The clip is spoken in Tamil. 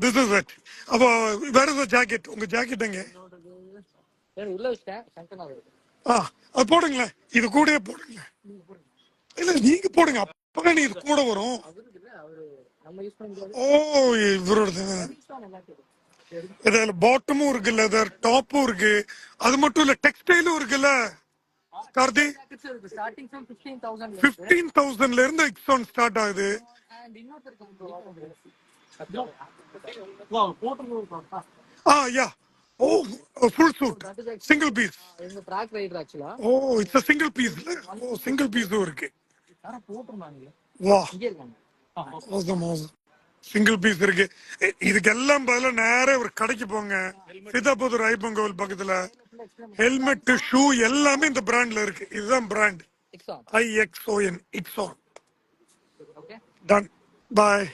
This is it. அப்போ வேற ஏதோ ஜாக்கெட், உங்க ஜாக்கெட் எங்க? அது போடுங்களேன், இது கூடயே போடுங்களேன். இல்ல நீங்க போடுங்க, அப்பதான் இது கூட வரும். ஓ இவரோட இதுல பாட்டமும் இருக்கு, லெதர் டாப்பும் இருக்கு. அது மட்டும் இல்ல, டெக்ஸ்டைலும் இருக்குல்ல கார்த்தி. 15,000 இருந்து எக்ஸான் ஸ்டார்ட் ஆகுது. Yeah. Oh full suit single piece. Oh it's a single piece. Oh single பீஸும் இருக்கு. வா awesome awesome. சிங்கிள் பீஸ் இருக்கு. இதுக்கெல்லாம் பதிலா நேரா ஒரு கடைக்கு போங்க, சீதாபுதூர் ஐயப்பன் கோவில் பக்கத்துல. ஹெல்மெட், ஷூ எல்லாமே இந்த பிராண்ட்ல இருக்கு. இதுதான் பிராண்ட் IXON. இக்ஸான். டன். பாய்.